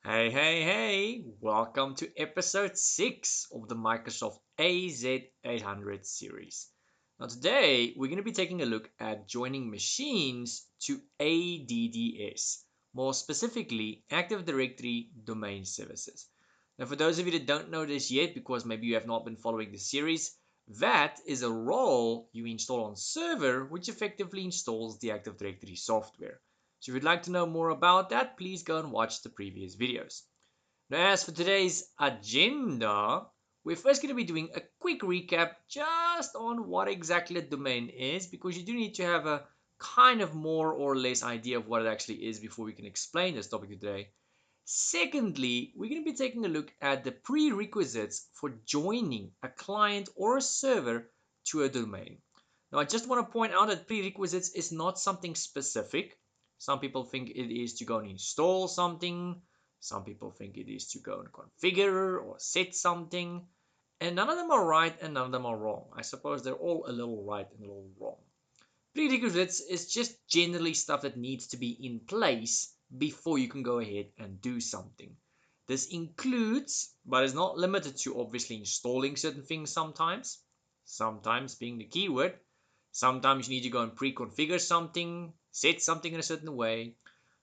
Hey, hey, hey! Welcome to episode 6 of the Microsoft AZ-800 series. Now, today we're going to be taking a look at joining machines to ADDS, more specifically Active Directory Domain Services. Now, for those of you that don't know this yet, because maybe you have not been following the series, that is a role you install on server which effectively installs the Active Directory software. So if you'd like to know more about that, please go and watch the previous videos. Now, as for today's agenda, we're first going to be doing a quick recap just on what exactly a domain is, because you do need to have a kind of more or less idea of what it actually is before we can explain this topic today. Secondly, we're going to be taking a look at the prerequisites for joining a client or a server to a domain. Now, I just want to point out that prerequisites is not something specific. Some people think it is to go and install something. Some people think it is to go and configure or set something. And none of them are right and none of them are wrong. I suppose they're all a little right and a little wrong. Prerequisites is just generally stuff that needs to be in place before you can go ahead and do something. This includes, but is not limited to, obviously installing certain things sometimes being the keyword. Sometimes you need to go and pre-configure something, set something in a certain way.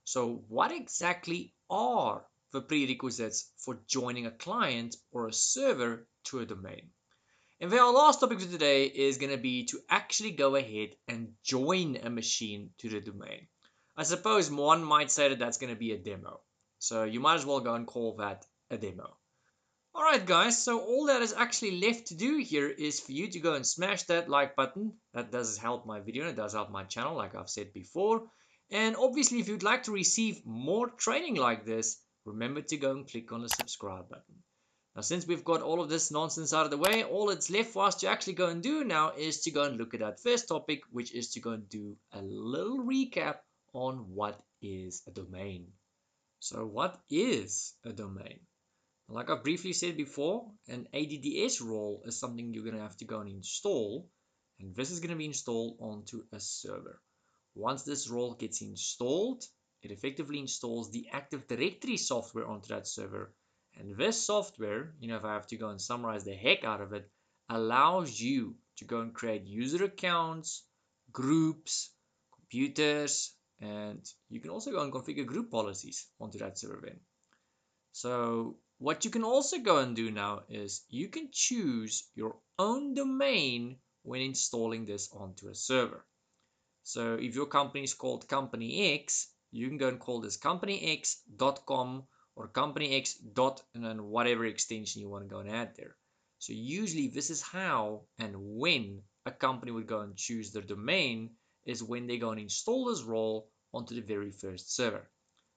So what exactly are the prerequisites for joining a client or a server to a domain? And then our last topic for today is going to be to actually go ahead and join a machine to the domain. I suppose one might say that that's going to be a demo. So you might as well go and call that a demo. Alright guys, so all that is actually left to do here is for you to go and smash that like button. That does help my video and it does help my channel, like I've said before. And obviously if you'd like to receive more training like this, remember to go and click on the subscribe button. Now, since we've got all of this nonsense out of the way, all that's left for us to actually go and do now is to go and look at that first topic, which is to go and do a little recap on what is a domain. So what is a domain? Like I briefly said before, an ADDS role is something you're going to have to go and install, and this is going to be installed onto a server. Once this role gets installed, it effectively installs the Active Directory software onto that server. And this software, if I have to go and summarize the heck out of it, allows you to go and create user accounts, groups, computers, and you can also go and configure group policies onto that server then. So what you can also go and do now is you can choose your own domain when installing this onto a server. So if your company is called Company X, you can go and call this companyx.com or companyx. And then whatever extension you want to go and add there. So usually this is how and when a company would go and choose their domain is when they go and install this role onto the very first server.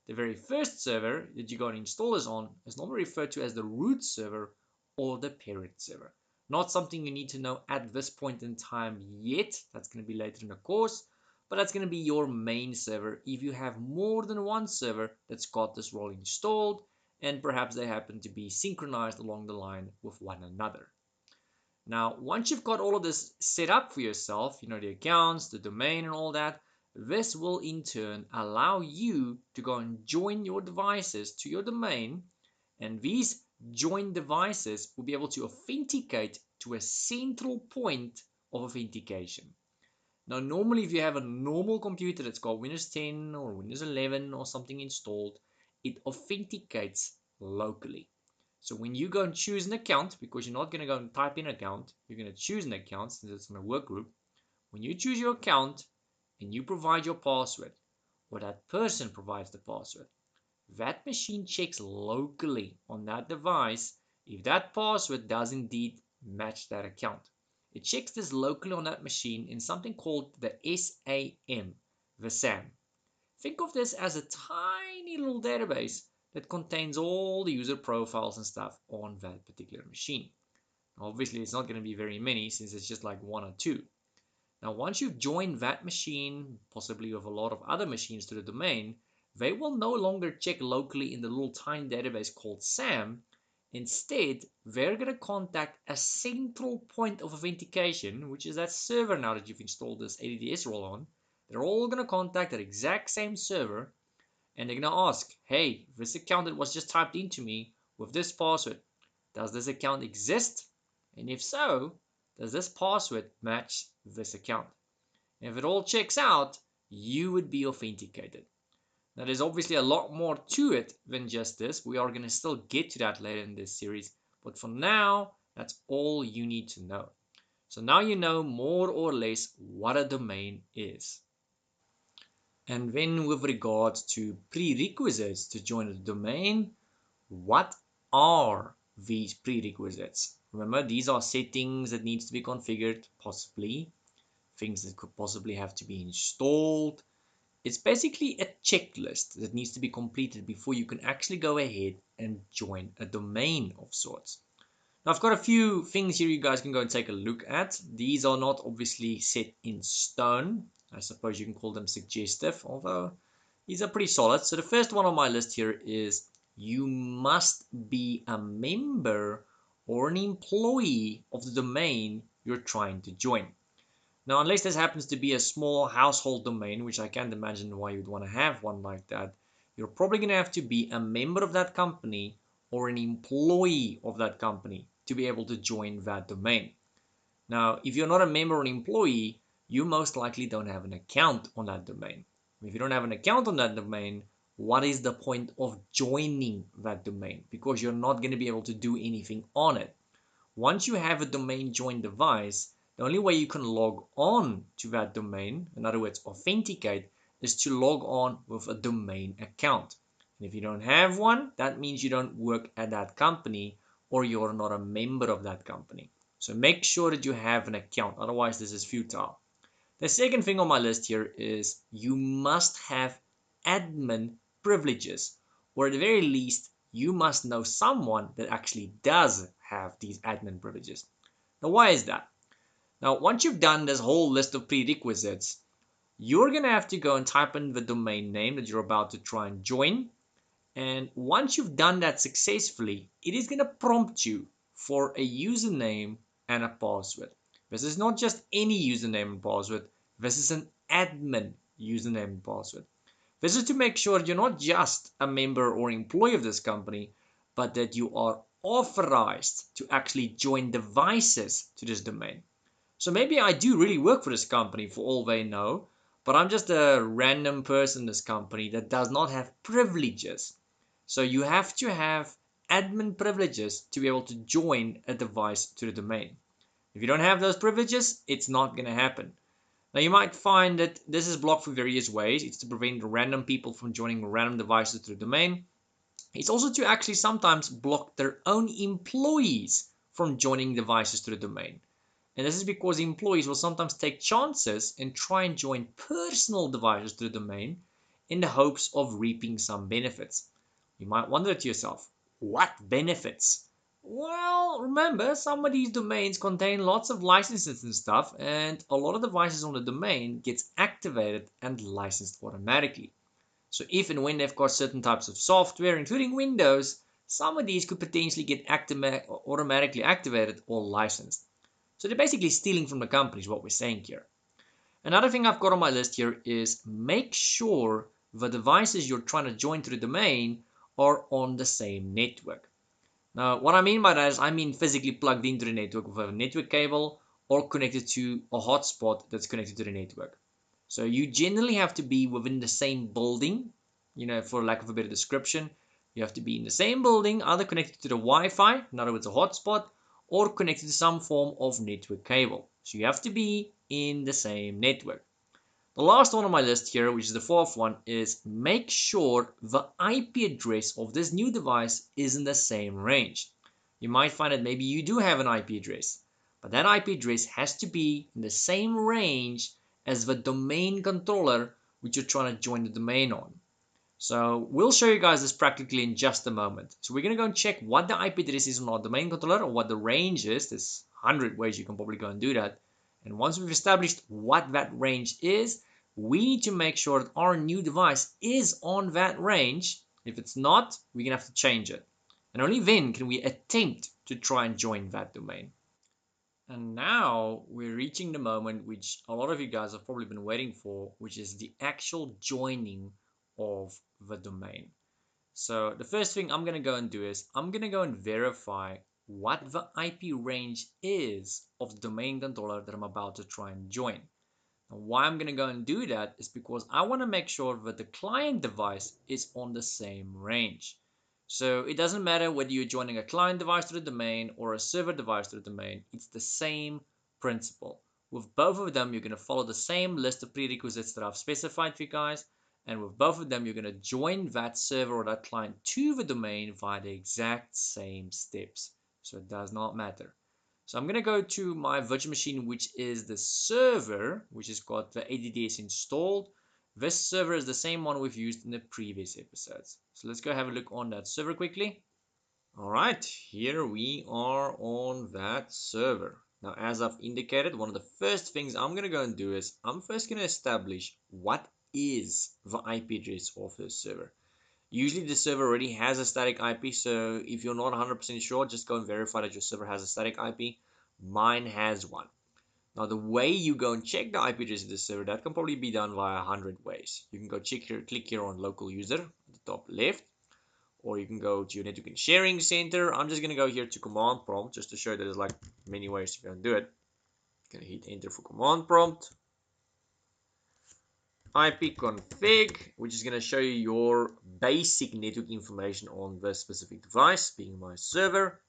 The very first server that you go and install this on is normally referred to as the root server or the parent server. Not something you need to know at this point in time yet. That's going to be later in the course. But that's going to be your main server if you have more than one server that's got this role installed and perhaps they happen to be synchronized along the line with one another. Now, once you've got all of this set up for yourself, the accounts, the domain and all that, this will in turn allow you to go and join your devices to your domain, and these joined devices will be able to authenticate to a central point of authentication. Now, normally if you have a normal computer that's got Windows 10 or Windows 11 or something installed, it authenticates locally. So when you go and choose an account, because you're not going to go and type in account, you're going to choose an account since it's in a work group. When you choose your account and you provide your password, or that person provides the password, that machine checks locally on that device if that password does indeed match that account. It checks this locally on that machine in something called the SAM, the SAM. Think of this as a tiny little database that contains all the user profiles and stuff on that particular machine. Obviously, it's not going to be very many since it's just like one or two. Now, once you've joined that machine, possibly with a lot of other machines to the domain, they will no longer check locally in the little tiny database called SAM. Instead, they're going to contact a central point of authentication, which is that server now that you've installed this ADDS role on. They're all going to contact that exact same server, And they're going to ask, hey, this account that was just typed into me with this password, does this account exist? And if so, does this password match this account? And if it all checks out, you would be authenticated. Now, there's obviously a lot more to it than just this. We are going to still get to that later in this series. But for now, that's all you need to know. So now you know more or less what a domain is. And then with regards to prerequisites to join a domain, what are these prerequisites? Remember, these are settings that needs to be configured, possibly things that could possibly have to be installed. It's basically a checklist that needs to be completed before you can actually go ahead and join a domain of sorts. Now, I've got a few things here you guys can go and take a look at. These are not obviously set in stone. I suppose you can call them suggestive, although these are pretty solid. So the first one on my list here is you must be a member or an employee of the domain you're trying to join. Now, unless this happens to be a small household domain, which I can't imagine why you'd want to have one like that, you're probably going to have to be a member of that company or an employee of that company to be able to join that domain. Now, if you're not a member or an employee, you most likely don't have an account on that domain. If you don't have an account on that domain, what is the point of joining that domain? Because you're not going to be able to do anything on it. Once you have a domain joined device, the only way you can log on to that domain, in other words, authenticate, is to log on with a domain account. And if you don't have one, that means you don't work at that company or you're not a member of that company. So make sure that you have an account, otherwise this is futile. The second thing on my list here is you must have admin privileges, or at the very least, you must know someone that actually does have these admin privileges. Now, why is that? Now, once you've done this whole list of prerequisites, you're going to have to go and type in the domain name that you're about to try and join. And once you've done that successfully, it is going to prompt you for a username and a password. This is not just any username and password. This is an admin username and password. This is to make sure you're not just a member or employee of this company, but that you are authorized to actually join devices to this domain. So maybe I do really work for this company for all they know, but I'm just a random person in this company that does not have privileges. So you have to have admin privileges to be able to join a device to the domain. If you don't have those privileges, it's not going to happen. Now you might find that this is blocked for various ways. It's to prevent random people from joining random devices to the domain. It's also to actually sometimes block their own employees from joining devices to the domain. And this is because employees will sometimes take chances and try and join personal devices to the domain in the hopes of reaping some benefits. You might wonder to yourself, what benefits? Well, remember, some of these domains contain lots of licenses and stuff, and a lot of devices on the domain gets activated and licensed automatically. So if and when they've got certain types of software, including Windows, some of these could potentially get automatically activated or licensed. So they're basically stealing from the company is what we're saying here. Another thing I've got on my list here is make sure the devices you're trying to join to the domain are on the same network. Now, what I mean by that is I mean physically plugged into the network with a network cable or connected to a hotspot that's connected to the network. So you generally have to be within the same building, for lack of a better description. You have to be in the same building, either connected to the Wi-Fi, in other words, a hotspot, or connected to some form of network cable. So you have to be in the same network. The last one on my list here, which is the fourth one, is make sure the IP address of this new device is in the same range. You might find that maybe you do have an IP address, but that IP address has to be in the same range as the domain controller which you're trying to join the domain on. So we'll show you guys this practically in just a moment. So we're going to go and check what the IP address is on our domain controller or what the range is. There's 100 ways you can probably go and do that. And once we've established what that range is, we need to make sure that our new device is on that range. If it's not, we're going to have to change it. And only then can we attempt to try and join that domain. And now we're reaching the moment which a lot of you guys have probably been waiting for, which is the actual joining of the domain. So the first thing I'm going to go and do is I'm going to go and verify what the IP range is of the domain controller that I'm about to try and join. And why I'm going to go and do that is because I want to make sure that the client device is on the same range. So it doesn't matter whether you're joining a client device to the domain or a server device to the domain, it's the same principle. With both of them, you're going to follow the same list of prerequisites that I've specified for you guys. And with both of them, you're going to join that server or that client to the domain via the exact same steps. So it does not matter. So I'm going to go to my virtual machine, which is the server, which has got the ADDS installed. This server is the same one we've used in the previous episodes. So let's go have a look on that server quickly. All right, here we are on that server. Now, as I've indicated, one of the first things I'm going to go and do is I'm first going to establish what is the IP address of this server. Usually the server already has a static IP, so if you're not 100% sure, just go and verify that your server has a static IP. Mine has one. Now the way you go and check the IP address of the server, that can probably be done via 100 ways. You can go check here, click here on local user at the top left, or you can go to your network and sharing center. I'm just gonna go here to command prompt just to show that there's like many ways to go and do it. Gonna hit enter for command prompt. ipconfig, which is going to show you your basic network information on this specific device, being my server.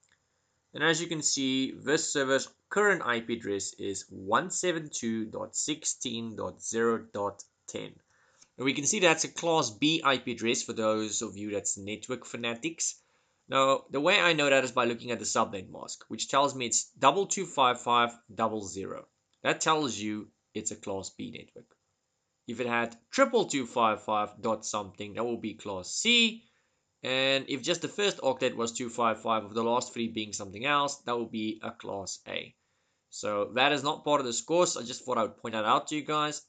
And as you can see, this server's current IP address is 172.16.0.10. And we can see that's a class B IP address for those of you that's network fanatics. Now, the way I know that is by looking at the subnet mask, which tells me it's 225500. That tells you it's a class B network. If it had 22255 dot something, that will be class C. And if just the first octet was 255 of the last three being something else, that will be a class A. So that is not part of this course. I just thought I would point that out to you guys.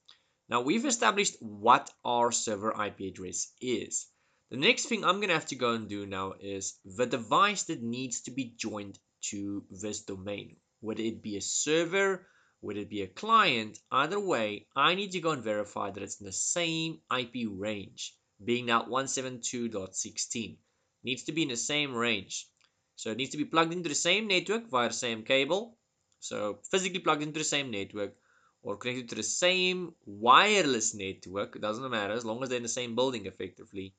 Now we've established what our server IP address is. The next thing I'm going to have to go and do now is the device that needs to be joined to this domain, whether it be a server, whether it be a client, either way, I need to go and verify that it's in the same IP range, being that 172.16. Needs to be in the same range. So it needs to be plugged into the same network via the same cable. So physically plugged into the same network or connected to the same wireless network. It doesn't matter as long as they're in the same building effectively.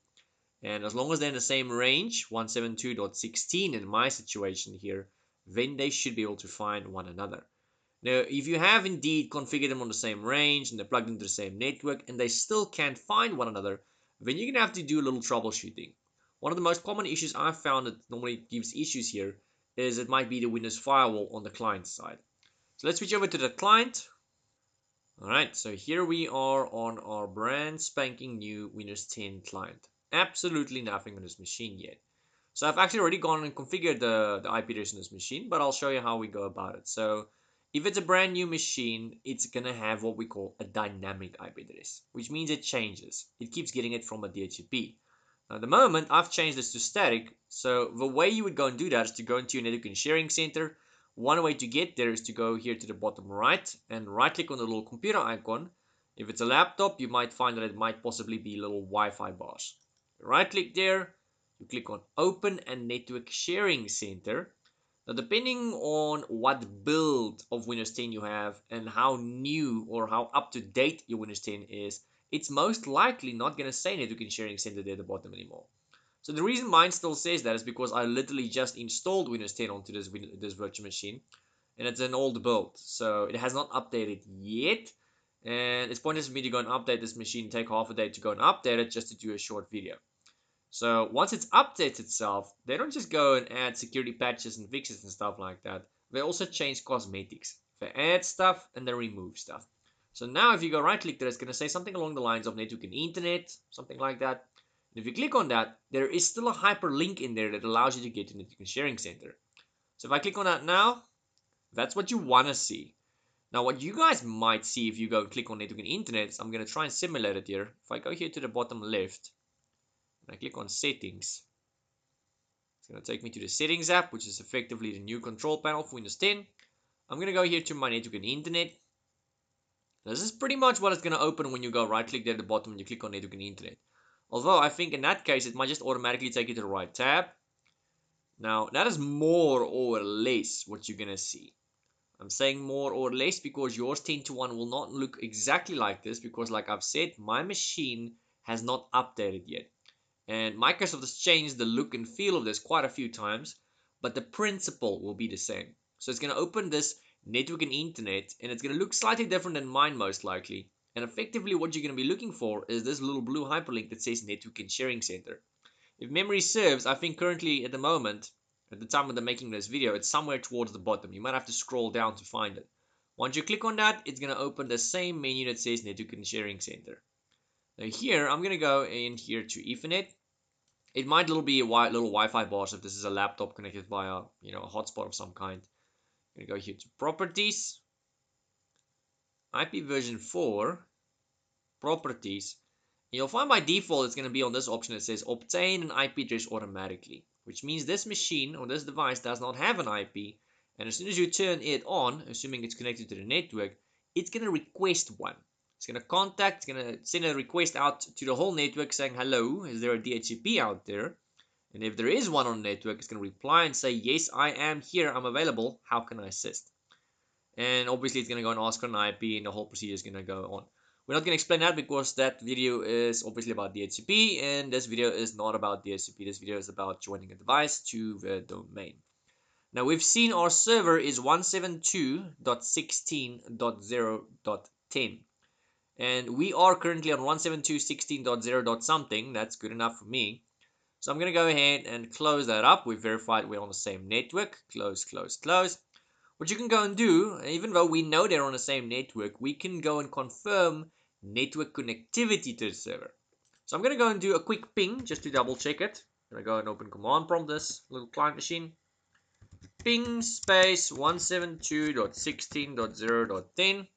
And as long as they're in the same range, 172.16 in my situation here, then they should be able to find one another. Now, if you have indeed configured them on the same range and they're plugged into the same network and they still can't find one another, then you're going to have to do a little troubleshooting. One of the most common issues I've found that normally gives issues here is it might be the Windows firewall on the client side. So let's switch over to the client. Alright, so here we are on our brand spanking new Windows 10 client. Absolutely nothing on this machine yet. So I've actually already gone and configured the IP address on this machine, but I'll show you how we go about it. So if it's a brand new machine, it's going to have what we call a dynamic IP address, which means it changes. It keeps getting it from a DHCP. Now, at the moment, I've changed this to static. So the way you would go and do that is to go into your network and sharing center. One way to get there is to go here to the bottom right and right click on the little computer icon. If it's a laptop, you might find that it might possibly be little Wi-Fi bars. Right click there, you click on Open and Network Sharing Center. Now, depending on what build of Windows 10 you have and how new or how up to date your Windows 10 is, it's most likely not going to say Network and Sharing Center there at the bottom anymore. So the reason mine still says that is because I literally just installed Windows 10 onto this virtual machine, and it's an old build, so it has not updated yet. And it's pointless for me to go and update this machine, take half a day to go and update it just to do a short video. So once it's updates itself, they don't just go and add security patches and fixes and stuff like that. They also change cosmetics. They add stuff and they remove stuff. So now if you go right click there, it's going to say something along the lines of network and internet, something like that. And if you click on that, there is still a hyperlink in there that allows you to get to the network and sharing center. So if I click on that now, that's what you want to see. Now what you guys might see if you go and click on network and internet, I'm going to try and simulate it here. If I go here to the bottom left, and I click on settings, it's going to take me to the settings app, which is effectively the new control panel for Windows 10. I'm going to go here to my network and internet. This is pretty much what it's going to open when you go right click there at the bottom and you click on network and internet. Although I think in that case it might just automatically take you to the right tab. Now that is more or less what you're gonna see. I'm saying more or less because yours 10 to 1 will not look exactly like this, because like I've said, my machine has not updated yet. And Microsoft has changed the look and feel of this quite a few times, but the principle will be the same. So it's going to open this network and internet, and it's going to look slightly different than mine most likely. And effectively what you're going to be looking for is this little blue hyperlink that says Network and Sharing Center. If memory serves, I think currently at the moment, at the time of the making of this video, it's somewhere towards the bottom. You might have to scroll down to find it. Once you click on that, it's going to open the same menu that says Network and Sharing Center. Now here, I'm going to go in here to Ethernet. It might be a little Wi-Fi bar if this is a laptop connected via, a hotspot of some kind. I'm going to go here to Properties, IP version 4, Properties. You'll find by default it's going to be on this option that says Obtain an IP address automatically, which means this machine or this device does not have an IP, and as soon as you turn it on, assuming it's connected to the network, it's going to request one. It's going to contact, it's going to send a request out to the whole network saying, hello, is there a DHCP out there? And if there is one on the network, it's going to reply and say, yes, I am here, I'm available, how can I assist? And obviously it's going to go and ask for an IP, and the whole procedure is going to go on. We're not going to explain that because that video is obviously about DHCP, and this video is not about DHCP. This video is about joining a device to the domain. Now we've seen our server is 172.16.0.10. And we are currently on 172.16.0. something. That's good enough for me. So I'm going to go ahead and close that up. We've verified we're on the same network. Close, close, close. What you can go and do, even though we know they're on the same network, we can go and confirm network connectivity to the server. So I'm going to go and do a quick ping just to double check it. I'm going to go and open command prompt this little client machine. Ping space 172.16.0.10.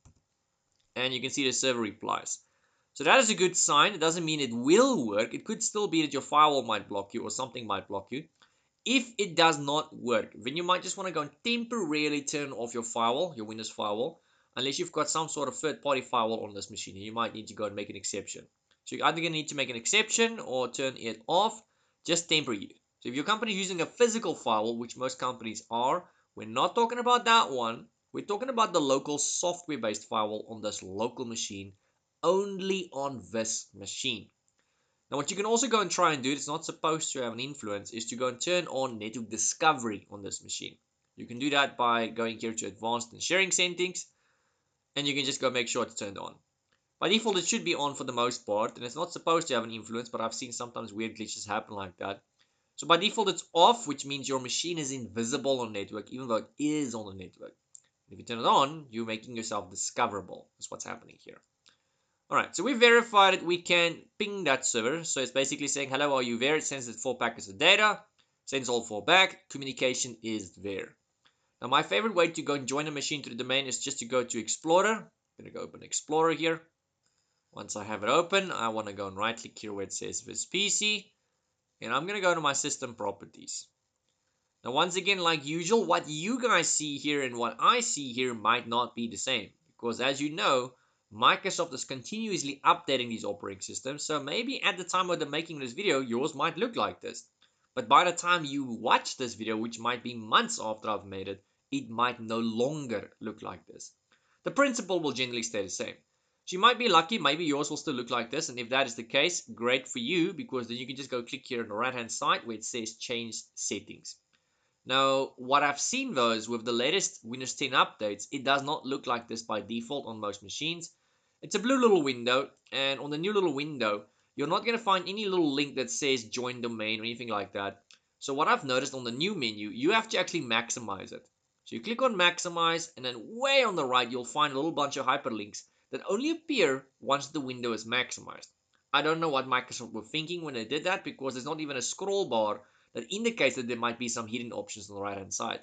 And you can see the server replies. So that is a good sign. It doesn't mean it will work. It could still be that your firewall might block you or something might block you. If it does not work, then you might just want to go and temporarily turn off your firewall, your Windows firewall, unless you've got some sort of third-party firewall on this machine. You might need to go and make an exception. So you're either going to need to make an exception or turn it off, just temporarily. So if your company is using a physical firewall, which most companies are, we're not talking about that one. We're talking about the local software-based firewall on this local machine, only on this machine. Now what you can also go and try and do, it's not supposed to have an influence, is to go and turn on network discovery on this machine. You can do that by going here to advanced and sharing settings, and you can just go make sure it's turned on. By default it should be on for the most part, and it's not supposed to have an influence, but I've seen sometimes weird glitches happen like that. So by default it's off, which means your machine is invisible on network, even though it is on the network. If you turn it on, you're making yourself discoverable. That's what's happening here. Alright, so we verified that we can ping that server. So it's basically saying, hello, are you there? It sends it 4 packets of data, sends all 4 back, communication is there. Now my favorite way to go and join a machine to the domain is just to go to Explorer. I'm going to go open Explorer here. Once I have it open, I want to go and right click here where it says this PC. And I'm going to go to my system properties. Now once again, like usual, what you guys see here and what I see here might not be the same. Because as you know, Microsoft is continuously updating these operating systems, so maybe at the time of the making of this video, yours might look like this. But by the time you watch this video, which might be months after I've made it, it might no longer look like this. The principle will generally stay the same. So you might be lucky, maybe yours will still look like this, and if that is the case, great for you, because then you can just go click here on the right hand side where it says change settings. Now, what I've seen though is with the latest Windows 10 updates, it does not look like this by default on most machines. It's a blue little window, and on the new little window, you're not going to find any little link that says join domain or anything like that. So what I've noticed on the new menu, you have to actually maximize it. So you click on maximize, and then way on the right, you'll find a little bunch of hyperlinks that only appear once the window is maximized. I don't know what Microsoft were thinking when they did that, because there's not even a scroll bar that indicates that there might be some hidden options on the right hand side.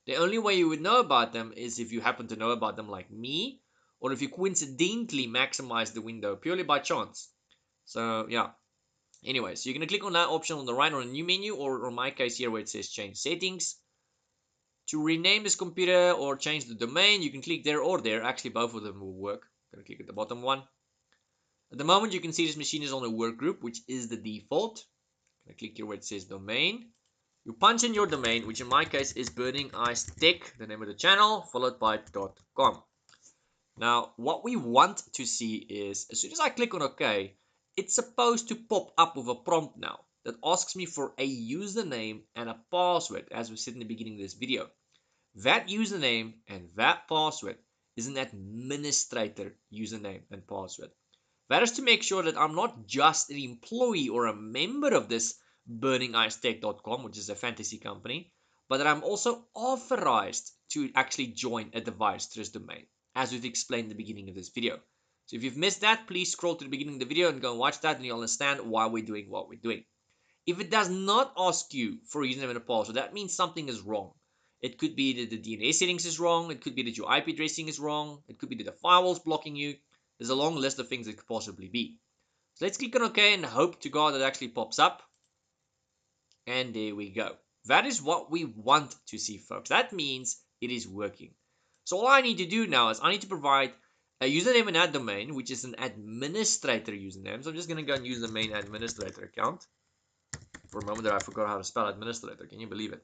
The only way you would know about them is if you happen to know about them like me, or if you coincidentally maximize the window purely by chance. So yeah. Anyway, so you're going to click on that option on the right on a new menu, or in my case here where it says change settings. To rename this computer or change the domain, you can click there or there. Actually, both of them will work. I'm going to click at the bottom one. At the moment, you can see this machine is on a work group, which is the default. I click here where it says domain. You punch in your domain, which in my case is Burning Ice Tech, the name of the channel, followed by .com. Now, what we want to see is, as soon as I click on OK, it's supposed to pop up with a prompt now that asks me for a username and a password, as we said in the beginning of this video. That username and that password is an administrator username and password. That is to make sure that I'm not just an employee or a member of this burningicetech.com, which is a fantasy company, but that I'm also authorized to actually join a device to this domain, as we've explained in the beginning of this video. So if you've missed that, please scroll to the beginning of the video and go and watch that, and you'll understand why we're doing what we're doing. If it does not ask you for a username and a password, that means something is wrong. It could be that the DNS settings is wrong. It could be that your IP addressing is wrong. It could be that the firewall's blocking you. There's a long list of things it could possibly be. So let's click on OK and hope to God that actually pops up. And there we go. That is what we want to see, folks. That means it is working. So all I need to do now is I need to provide a username and ad domain, which is an administrator username. So I'm just going to go and use the main administrator account. For a moment there, I forgot how to spell administrator. Can you believe it?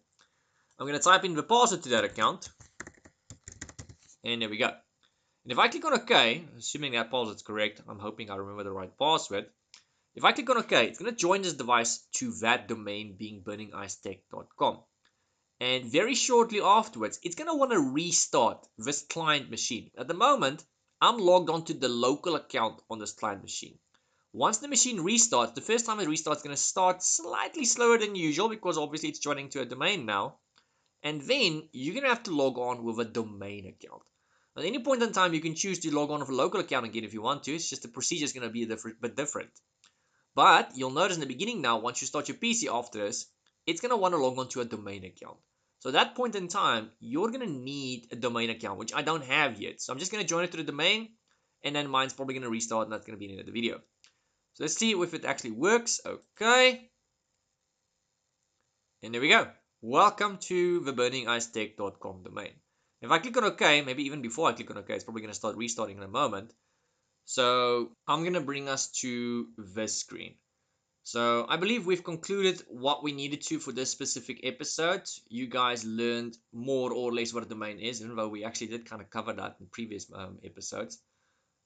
I'm going to type in the password to that account. And there we go. And if I click on OK, assuming that password is correct, I'm hoping I remember the right password. If I click on OK, it's going to join this device to that domain being burningicetech.com. And very shortly afterwards, it's going to want to restart this client machine. At the moment, I'm logged onto the local account on this client machine. Once the machine restarts, the first time it restarts, it's going to start slightly slower than usual because obviously it's joining to a domain now. And then you're going to have to log on with a domain account. At any point in time, you can choose to log on with a local account again if you want to. It's just the procedure is going to be a bit different. But you'll notice in the beginning now, once you start your PC after this, it's going to want to log on to a domain account. So at that point in time, you're going to need a domain account, which I don't have yet. So I'm just going to join it to the domain, and then mine's probably going to restart, and that's going to be the end of the video. So let's see if it actually works. Okay. And there we go. Welcome to the burningicetech.com domain. If I click on OK, maybe even before I click on OK, it's probably going to start restarting in a moment. So I'm going to bring us to this screen. So I believe we've concluded what we needed to for this specific episode. You guys learned more or less what a domain is, even though we actually did kind of cover that in previous episodes.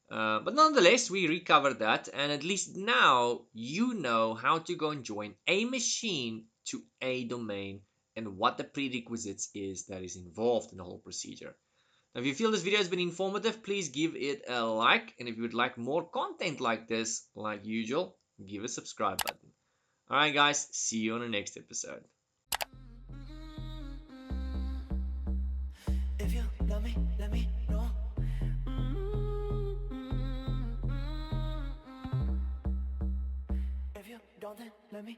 But nonetheless, we recovered that, and at least now you know how to go and join a machine to a domain and what the prerequisites is that is involved in the whole procedure. Now, if you feel this video has been informative, please give it a like, and if you would like more content like this, like usual, give a subscribe button. Alright guys, see you on the next episode. If you love me, let me know. If you don't, then let me.